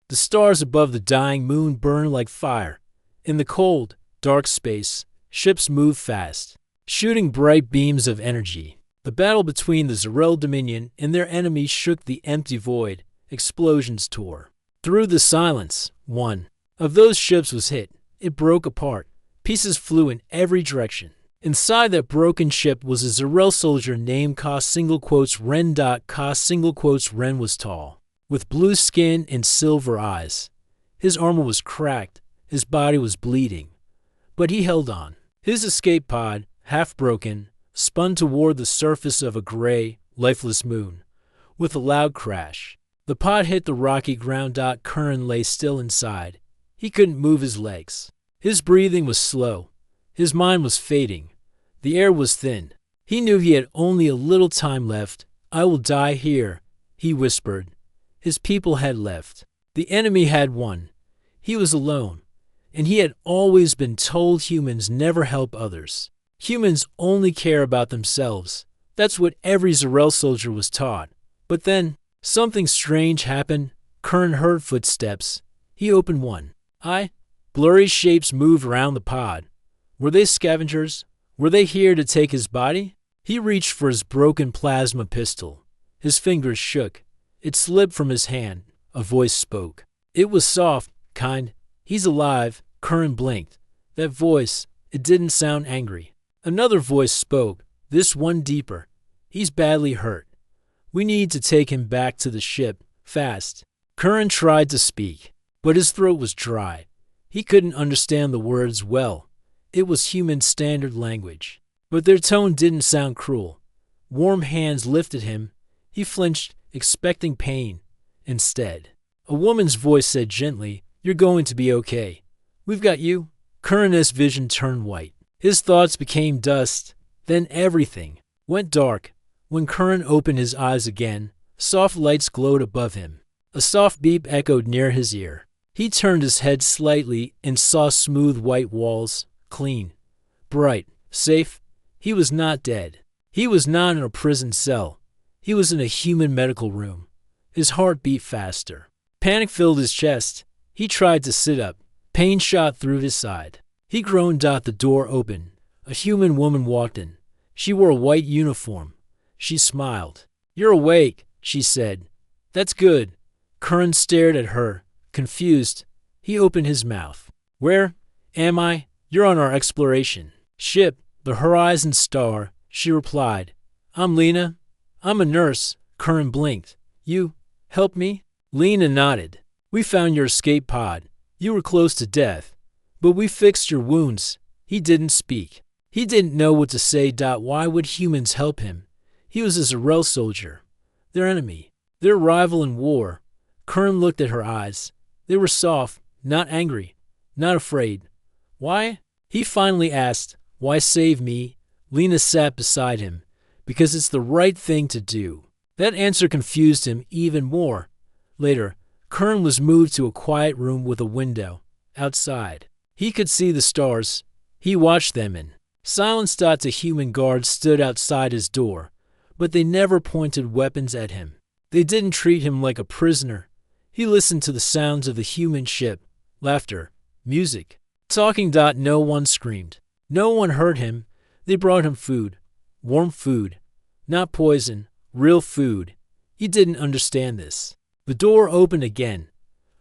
The stars above the dying moon burned like fire. In the cold, dark space, ships moved fast, shooting bright beams of energy. The battle between the Zarel Dominion and their enemies shook the empty void. Explosions tore through the silence. One of those ships was hit. It broke apart. Pieces flew in every direction. Inside that broken ship was a Zarel soldier named Ren. Ren was tall, with blue skin and silver eyes. His armor was cracked. His body was bleeding. But he held on. His escape pod, half broken, spun toward the surface of a gray, lifeless moon. With a loud crash, the pod hit the rocky ground. Curran lay still inside. He couldn't move his legs. His breathing was slow. His mind was fading. The air was thin. He knew he had only a little time left. I will die here, he whispered. His people had left. The enemy had won. He was alone. And he had always been told humans never help others. Humans only care about themselves. That's what every Zarel soldier was taught. But then, something strange happened. Curran heard footsteps. He opened one eye. Blurry shapes moved around the pod. Were they scavengers? Were they here to take his body? He reached for his broken plasma pistol. His fingers shook. It slipped from his hand. A voice spoke. It was soft, kind. He's alive. Curran blinked. That voice, it didn't sound angry. Another voice spoke, this one deeper. He's badly hurt. We need to take him back to the ship, fast. Curran tried to speak, but his throat was dry. He couldn't understand the words well. It was human standard language. But their tone didn't sound cruel. Warm hands lifted him. He flinched, expecting pain. Instead, a woman's voice said gently, "You're going to be okay. We've got you." Curran's vision turned white. His thoughts became dust. Then everything went dark. When Curran opened his eyes again, soft lights glowed above him. A soft beep echoed near his ear. He turned his head slightly and saw smooth white walls, clean, bright, safe. He was not dead. He was not in a prison cell. He was in a human medical room. His heart beat faster. Panic filled his chest. He tried to sit up. Pain shot through his side. He groaned. The door opened. A human woman walked in. She wore a white uniform. She smiled. "You're awake," she said. "That's good." Curran stared at her, confused. He opened his mouth. "Where am I?" "You're on our exploration ship, the Horizon Star," she replied. "I'm Lena. I'm a nurse." Curran blinked. "You help me?" Lena nodded. "We found your escape pod. You were close to death, but we fixed your wounds." He didn't speak. He didn't know what to say. Why would humans help him? He was a Zarel soldier, their enemy, their rival in war. Curran looked at her eyes. They were soft, not angry, not afraid. "Why?" he finally asked. "Why save me?" Lena sat beside him. "Because it's the right thing to do." That answer confused him even more. Later, Curran was moved to a quiet room with a window. Outside, he could see the stars. He watched them in silence. A human guards stood outside his door, but they never pointed weapons at him. They didn't treat him like a prisoner. He listened to the sounds of the human ship, laughter, music, talking. No one screamed. No one hurt him. They brought him food, warm food, not poison, real food. He didn't understand this. The door opened again.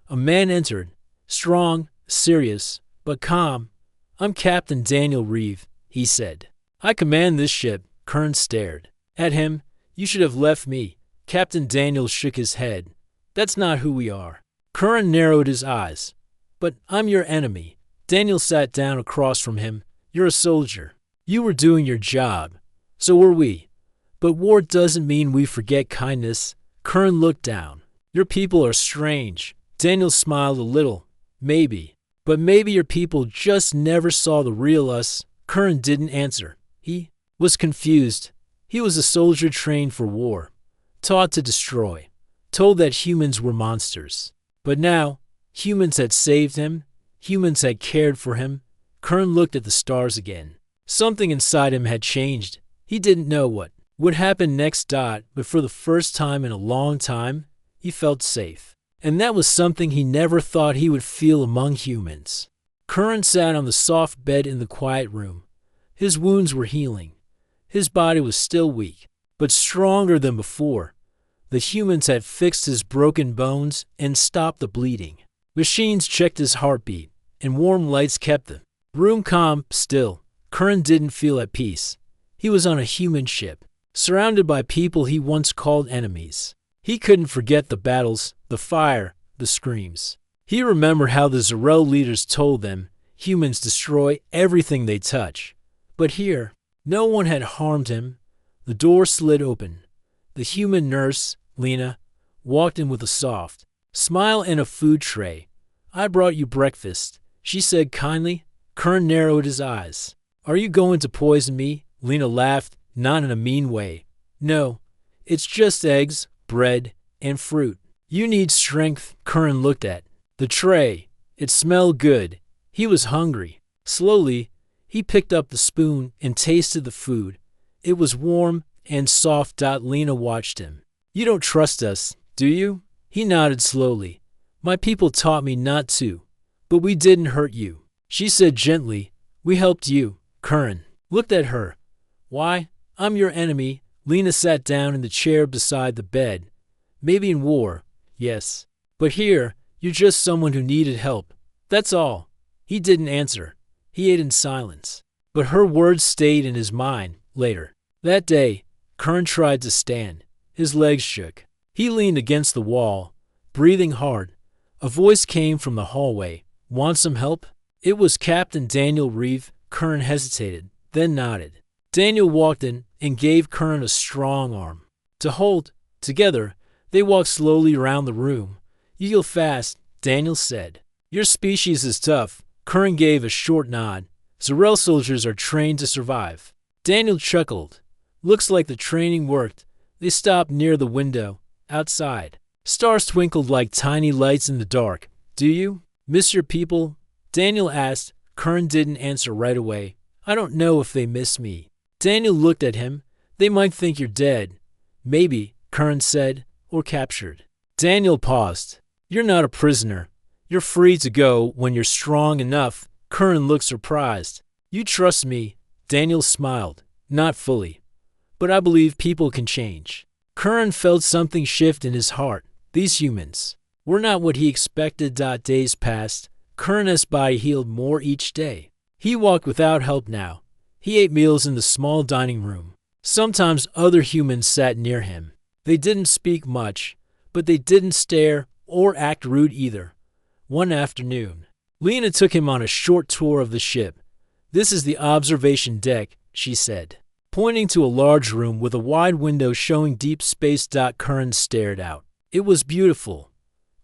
A man entered, strong, serious, but calm. "I'm Captain Daniel Reeve," he said. "I command this ship." Curran stared at him. "You should have left me." Captain Daniel shook his head. "That's not who we are." Curran narrowed his eyes. "But I'm your enemy." Daniel sat down across from him. "You're a soldier. You were doing your job. So were we. But war doesn't mean we forget kindness." Curran looked down. "Your people are strange." Daniel smiled a little. "Maybe. But maybe your people just never saw the real us." Curran didn't answer. He was confused. He was a soldier trained for war, taught to destroy, told that humans were monsters. But now, humans had saved him. Humans had cared for him. Curran looked at the stars again. Something inside him had changed. He didn't know what would happen next. But for the first time in a long time, he felt safe. And that was something he never thought he would feel among humans. Curran sat on the soft bed in the quiet room. His wounds were healing. His body was still weak, but stronger than before. The humans had fixed his broken bones and stopped the bleeding. Machines checked his heartbeat, and warm lights kept the room calm. Still, Curran didn't feel at peace. He was on a human ship, surrounded by people he once called enemies. He couldn't forget the battles, the fire, the screams. He remembered how the Zarel leaders told them humans destroy everything they touch. But here, no one had harmed him. The door slid open. The human nurse, Lena, walked in with a soft smile and a food tray. "I brought you breakfast," she said kindly. Curran narrowed his eyes. "Are you going to poison me?" Lena laughed, not in a mean way. "No, it's just eggs, bread, and fruit. You need strength." Curran looked at the tray. It smelled good. He was hungry. Slowly, he picked up the spoon and tasted the food. It was warm and soft. Lena watched him. "You don't trust us, do you?" He nodded slowly. "My people taught me not to, but we didn't hurt you," she said gently. "We helped you." Curran looked at her. "Why, I'm your enemy." Lena sat down in the chair beside the bed. "Maybe in war, yes. But here, you're just someone who needed help. That's all." He didn't answer. He ate in silence. But her words stayed in his mind. Later that day, Curran tried to stand. His legs shook. He leaned against the wall, breathing hard. A voice came from the hallway. "Want some help?" It was Captain Daniel Reeve. Curran hesitated, then nodded. Daniel walked in and gave Curran a strong arm to hold. Together, they walked slowly around the room. "You heal fast," Daniel said. "Your species is tough." Curran gave a short nod. "Zarel soldiers are trained to survive." Daniel chuckled. "Looks like the training worked." They stopped near the window. Outside, stars twinkled like tiny lights in the dark. "Do you miss your people?" Daniel asked. Curran didn't answer right away. "I don't know if they miss me." Daniel looked at him. "They might think you're dead." "Maybe," Curran said, "or captured." Daniel paused. "You're not a prisoner. You're free to go when you're strong enough." Curran looked surprised. "You trust me?" Daniel smiled. "Not fully. But I believe people can change." Curran felt something shift in his heart. These humans were not what he expected. Days passed. Curran's body healed more each day. He walked without help now. He ate meals in the small dining room. Sometimes other humans sat near him. They didn't speak much, but they didn't stare or act rude either. One afternoon, Lena took him on a short tour of the ship. "This is the observation deck," she said, pointing to a large room with a wide window showing deep space. Curran stared out. It was beautiful,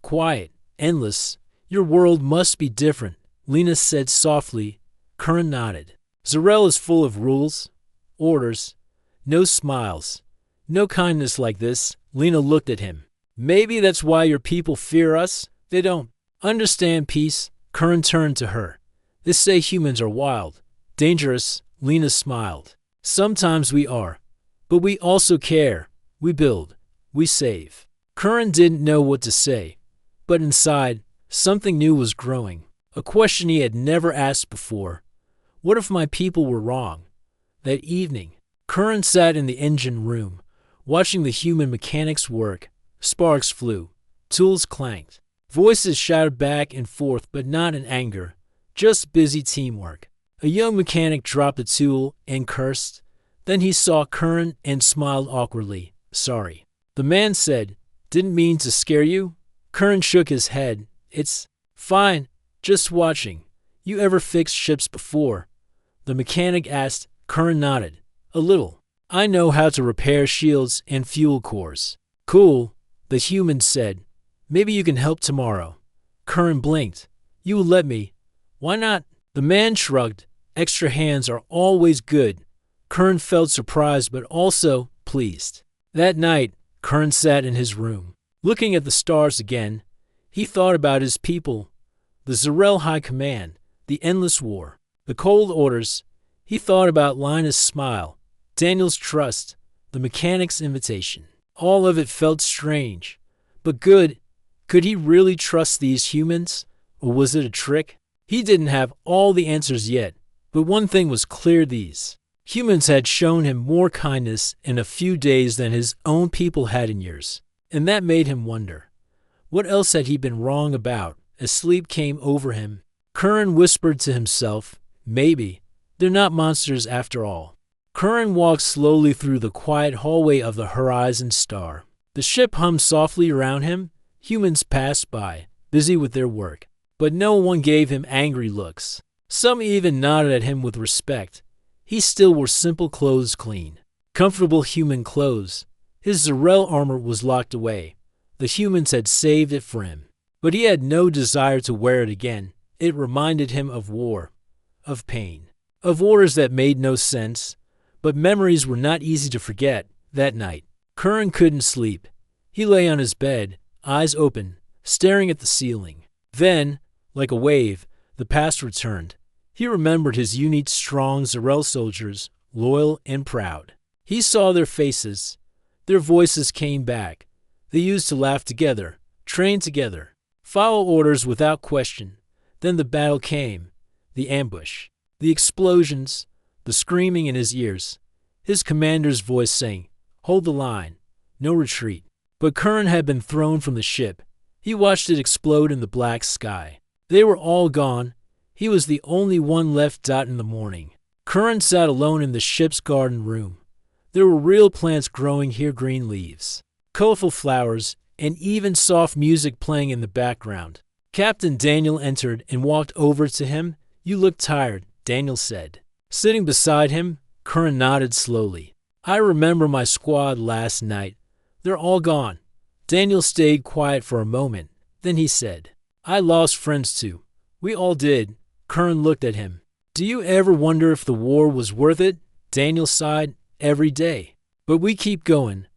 quiet, endless. "Your world must be different," Lena said softly. Curran nodded. "Zarel is full of rules, orders, no smiles, no kindness like this." Lena looked at him. "Maybe that's why your people fear us. They don't understand peace." Curran turned to her. "They say humans are wild, dangerous." Lena smiled. "Sometimes we are, but we also care. We build, we save." Curran didn't know what to say, but inside, something new was growing. A question he had never asked before. What if my people were wrong? That evening, Curran sat in the engine room, watching the human mechanics work. Sparks flew, tools clanked, voices shouted back and forth, but not in anger, just busy teamwork. A young mechanic dropped a tool and cursed. Then he saw Curran and smiled awkwardly. "Sorry." The man said, "Didn't mean to scare you." Curran shook his head. "It's fine, just watching." "You ever fixed ships before?" the mechanic asked. Curran nodded. "A little. I know how to repair shields and fuel cores." "Cool," the human said. "Maybe you can help tomorrow." Curran blinked. "You will let me?" "Why not?" The man shrugged. "Extra hands are always good." Curran felt surprised but also pleased. That night, Curran sat in his room, looking at the stars again. He thought about his people, the Zarel High Command, the endless war, the cold orders. He thought about Linus' smile, Daniel's trust, the mechanic's invitation. All of it felt strange, but good. Could he really trust these humans, or was it a trick? He didn't have all the answers yet, but one thing was clear: these humans had shown him more kindness in a few days than his own people had in years, and that made him wonder. What else had he been wrong about? As sleep came over him, Curran whispered to himself, maybe they're not monsters after all. Curran walked slowly through the quiet hallway of the Horizon Star. The ship hummed softly around him. Humans passed by, busy with their work, but no one gave him angry looks. Some even nodded at him with respect. He still wore simple clothes, clean, comfortable human clothes. His Zarel armor was locked away. The humans had saved it for him, but he had no desire to wear it again. It reminded him of war, of pain, of orders that made no sense, but memories were not easy to forget. That night, Curran couldn't sleep. He lay on his bed, eyes open, staring at the ceiling. Then, like a wave, the past returned. He remembered his unique, strong Zarel soldiers, loyal and proud. He saw their faces. Their voices came back. They used to laugh together, train together, follow orders without question. Then the battle came, the ambush, the explosions, the screaming in his ears. His commander's voice saying, "Hold the line, no retreat." But Curran had been thrown from the ship. He watched it explode in the black sky. They were all gone. He was the only one left. In the morning, Curran sat alone in the ship's garden room. There were real plants growing here, green leaves, colorful flowers, and even soft music playing in the background. Captain Daniel entered and walked over to him. "You look tired," Daniel said. Sitting beside him, Curran nodded slowly. "I remember my squad last night. They're all gone." Daniel stayed quiet for a moment. Then he said, "I lost friends too." "We all did." Curran looked at him. "Do you ever wonder if the war was worth it?" Daniel sighed. "Every day. But we keep going.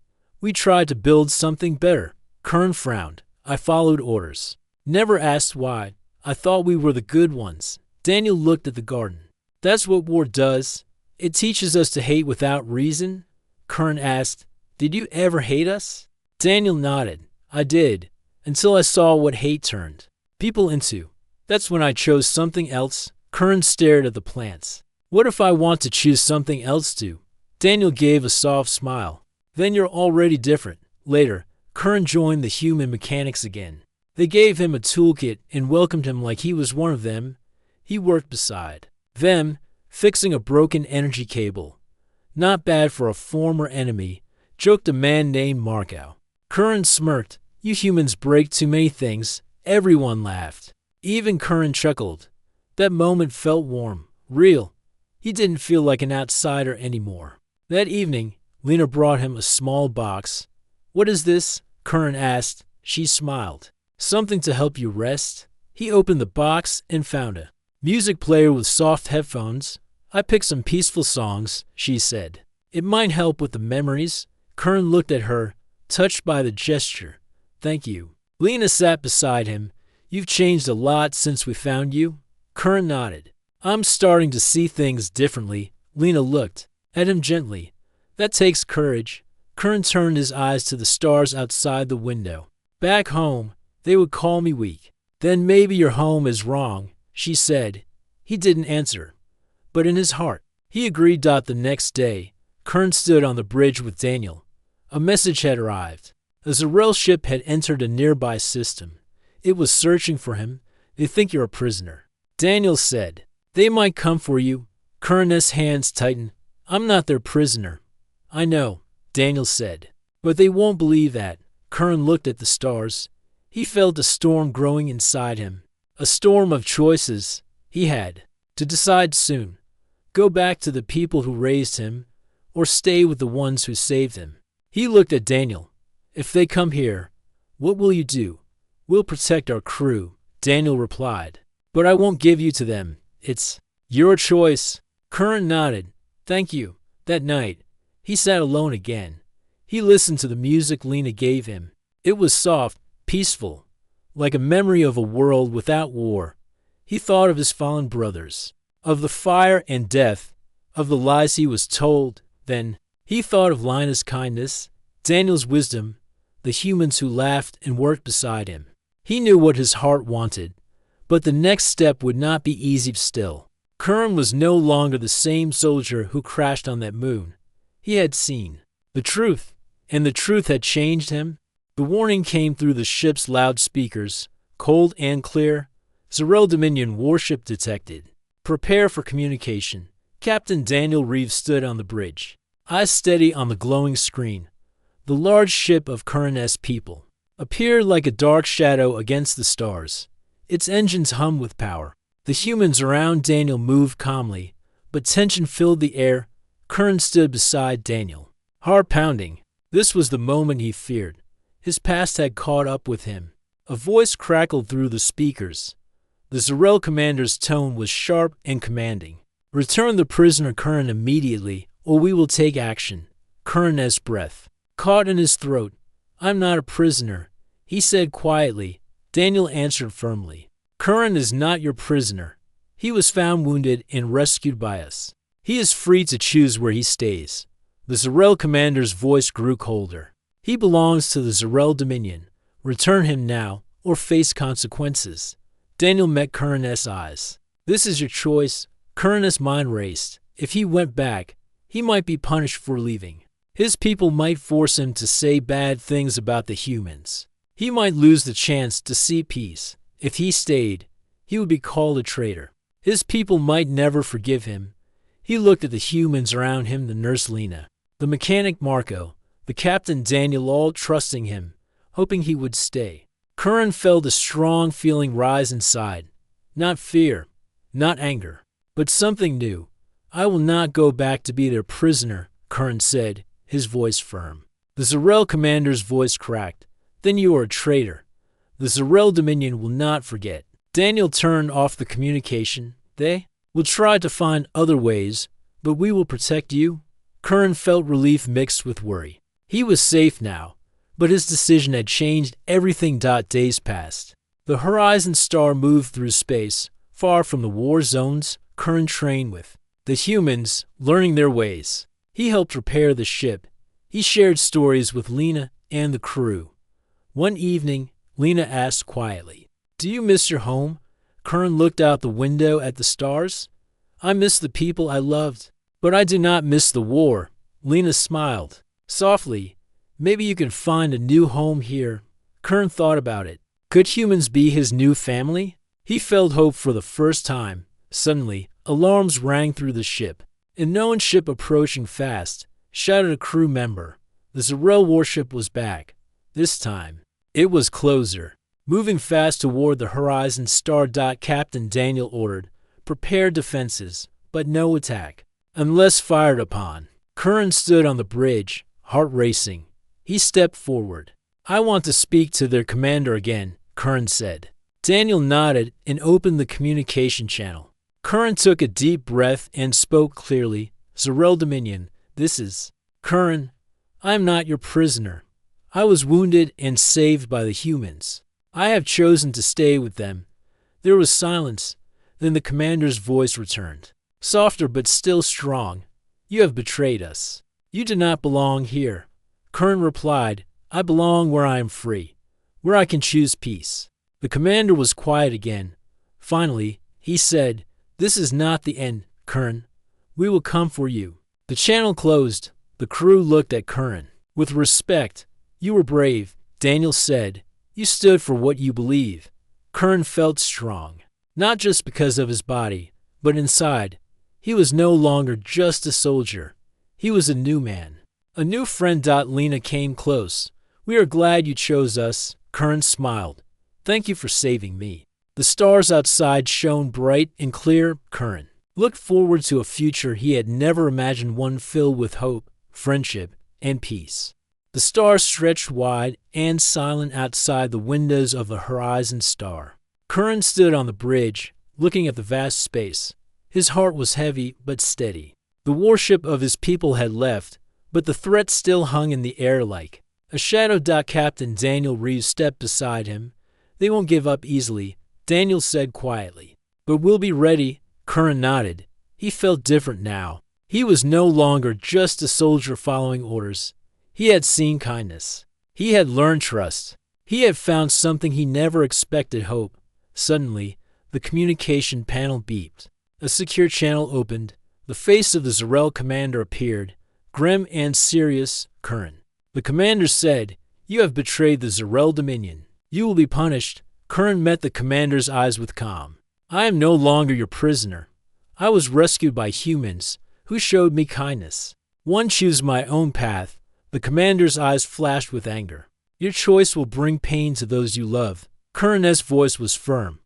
We tried to build something better." Curran frowned. "I followed orders. Never asked why. I thought we were the good ones." Daniel looked at the garden. "That's what war does. It teaches us to hate without reason." Curran asked, "Did you ever hate us?" Daniel nodded. "I did, until I saw what hate turned people into. That's when I chose something else." Curran stared at the plants. "What if I want to choose something else too?" Daniel gave a soft smile. "Then you're already different." Later, Curran joined the human mechanics again. They gave him a toolkit and welcomed him like he was one of them. He worked beside them, fixing a broken energy cable. "Not bad for a former enemy," joked a man named Markow. Curran smirked. "You humans break too many things." Everyone laughed. Even Curran chuckled. That moment felt warm, real. He didn't feel like an outsider anymore. That evening, Lena brought him a small box. "What is this?" Curran asked. She smiled. "Something to help you rest." He opened the box and found a music player with soft headphones. "I picked some peaceful songs," she said. "It might help with the memories." Curran looked at her, touched by the gesture. "Thank you." Lena sat beside him. "You've changed a lot since we found you." Curran nodded. "I'm starting to see things differently." Lena looked at him gently. "That takes courage." Curran turned his eyes to the stars outside the window. "Back home, they would call me weak." "Then maybe your home is wrong," she said. He didn't answer, but in his heart, he agreed. The next day, Curran stood on the bridge with Daniel. A message had arrived. A Zarel ship had entered a nearby system. It was searching for him. "They think you're a prisoner," Daniel said. "They might come for you." Curran's hands tightened. "I'm not their prisoner." "I know," Daniel said. "But they won't believe that." Curran looked at the stars. He felt a storm growing inside him. A storm of choices. He had to decide soon. Go back to the people who raised him, or stay with the ones who saved him. He looked at Daniel. "If they come here, what will you do?" "We'll protect our crew," Daniel replied. "But I won't give you to them. It's your choice." Curran nodded. "Thank you." That night, he sat alone again. He listened to the music Lena gave him. It was soft, peaceful, like a memory of a world without war. He thought of his fallen brothers, of the fire and death, of the lies he was told. Then he thought of Lina's kindness, Daniel's wisdom, the humans who laughed and worked beside him. He knew what his heart wanted, but the next step would not be easy still. Curran was no longer the same soldier who crashed on that moon. He had seen the truth, and the truth had changed him. The warning came through the ship's loudspeakers, cold and clear. Zerel Dominion warship detected. Prepare for communication. Captain Daniel Reeves stood on the bridge, eyes steady on the glowing screen. The large ship of Curran's people appeared like a dark shadow against the stars. Its engines hummed with power. The humans around Daniel moved calmly, but tension filled the air. Curran stood beside Daniel, heart pounding. This was the moment he feared. His past had caught up with him. A voice crackled through the speakers. The Zerel commander's tone was sharp and commanding. Return the prisoner Curran immediately, or we will take action. Curran's breath caught in his throat. I'm not a prisoner, he said quietly. Daniel answered firmly. Curran is not your prisoner. He was found wounded and rescued by us. He is free to choose where he stays. The Zerel commander's voice grew colder. He belongs to the Zerel Dominion. Return him now, or face consequences. Daniel met Curran's eyes. This is your choice. Curran's mind raced. If he went back, he might be punished for leaving. His people might force him to say bad things about the humans. He might lose the chance to see peace. If he stayed, he would be called a traitor. His people might never forgive him. He looked at the humans around him, the nurse Lena, the mechanic Marco, the captain Daniel, all trusting him, hoping he would stay. Curran felt a strong feeling rise inside. Not fear, not anger, but something new. I will not go back to be their prisoner, Curran said, his voice firm. The Zerel commander's voice cracked. Then you are a traitor. The Zerel Dominion will not forget. Daniel turned off the communication. They will try to find other ways, but we will protect you. Curran felt relief mixed with worry. He was safe now, but his decision had changed everything. Days passed. The Horizon Star moved through space, far from the war zones Curran trained with. The humans, learning their ways. He helped repair the ship. He shared stories with Lena and the crew. One evening, Lena asked quietly, "Do you miss your home?" Curran looked out the window at the stars. "I miss the people I loved, but I do not miss the war." Lena smiled softly. "Maybe you can find a new home here." Curran thought about it. Could humans be his new family? He felt hope for the first time. Suddenly, alarms rang through the ship. A known ship approaching fast, shouted a crew member. The Zerel warship was back. This time, it was closer, moving fast toward the Horizon Star. Captain Daniel ordered, "Prepare defenses, but no attack, unless fired upon." Curran stood on the bridge, heart racing. He stepped forward. "I want to speak to their commander again," Curran said. Daniel nodded and opened the communication channel. Curran took a deep breath and spoke clearly. "Zerel Dominion, this is Curran. I am not your prisoner. I was wounded and saved by the humans. I have chosen to stay with them." There was silence. Then the commander's voice returned, softer but still strong. "You have betrayed us. You do not belong here." Curran replied, "I belong where I am free, where I can choose peace." The commander was quiet again. Finally, he said, "This is not the end, Curran. We will come for you." The channel closed. The crew looked at Curran with respect. "You were brave," Daniel said. "You stood for what you believe." Curran felt strong, not just because of his body, but inside. He was no longer just a soldier. He was a new man, a new friend. Lena came close. "We are glad you chose us." Curran smiled. "Thank you for saving me." The stars outside shone bright and clear. Curran looked forward to a future he had never imagined, one filled with hope, friendship, and peace. The stars stretched wide and silent outside the windows of the Horizon Star. Curran stood on the bridge, looking at the vast space. His heart was heavy but steady. The warship of his people had left, but the threat still hung in the air like a shadow. Captain Daniel Reeves stepped beside him. "They won't give up easily," Daniel said quietly. "But we'll be ready." Curran nodded. He felt different now. He was no longer just a soldier following orders. He had seen kindness. He had learned trust. He had found something he never expected. Hope. Suddenly, the communication panel beeped. A secure channel opened. The face of the Zarel commander appeared, grim and serious. Curran. The commander said, "You have betrayed the Zarel Dominion. You will be punished." Curran met the commander's eyes with calm. "I am no longer your prisoner. I was rescued by humans who showed me kindness. One choose my own path." The commander's eyes flashed with anger. "Your choice will bring pain to those you love." Curran's voice was firm.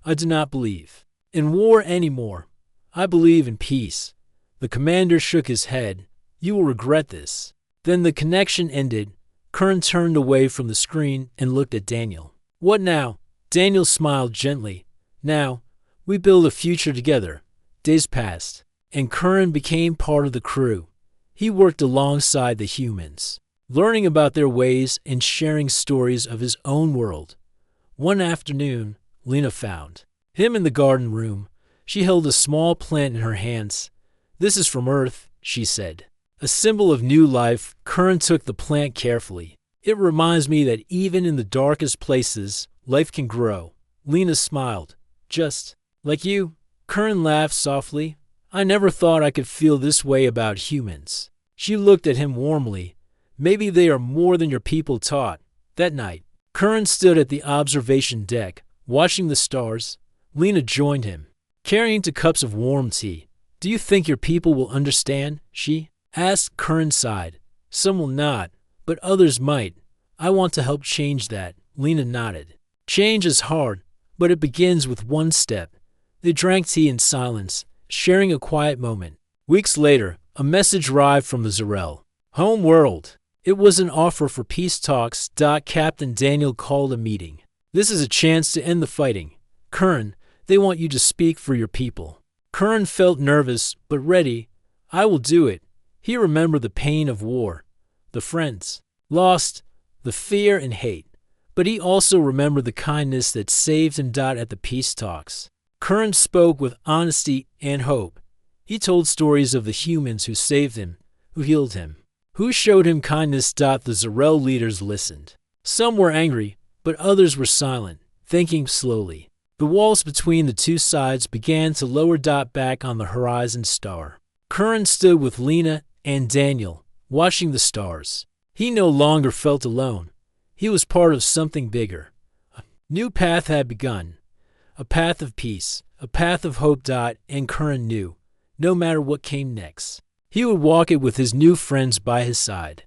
"I do not believe in war anymore. I believe in peace." The commander shook his head. "You will regret this." Then the connection ended. Curran turned away from the screen and looked at Daniel. "What now?" Daniel smiled gently. "Now, we build a future together." Days passed, and Curran became part of the crew. He worked alongside the humans, learning about their ways and sharing stories of his own world. One afternoon, Lena found him in the garden room. She held a small plant in her hands. "This is from Earth," she said. "A symbol of new life." Curran took the plant carefully. "It reminds me that even in the darkest places, life can grow." Lena smiled. "Just like you." Curran laughed softly. "I never thought I could feel this way about humans." She looked at him warmly. "Maybe they are more than your people taught." That night, Curran stood at the observation deck, watching the stars. Lena joined him, carrying 2 cups of warm tea. "Do you think your people will understand?" she asked. Curran sighed. "Some will not, but others might. I want to help change that." Lena nodded. "Change is hard, but it begins with one step." They drank tea in silence, sharing a quiet moment. Weeks later, a message arrived from the Zarel home world. It was an offer for peace talks. Captain Daniel called a meeting. "This is a chance to end the fighting. Curran, they want you to speak for your people." Curran felt nervous, but ready. "I will do it." He remembered the pain of war, the friends lost, the fear and hate. But he also remembered the kindness that saved him. At the peace talks, Curran spoke with honesty and hope. He told stories of the humans who saved him, who healed him, who showed him kindness. The Zarel leaders listened. Some were angry, but others were silent, thinking slowly. The walls between the two sides began to lower. Back on the horizon star, Curran stood with Lena and Daniel, watching the stars. He no longer felt alone. He was part of something bigger. A new path had begun, a path of peace, a path of hope. And Curran knew, no matter what came next, he would walk it with his new friends by his side.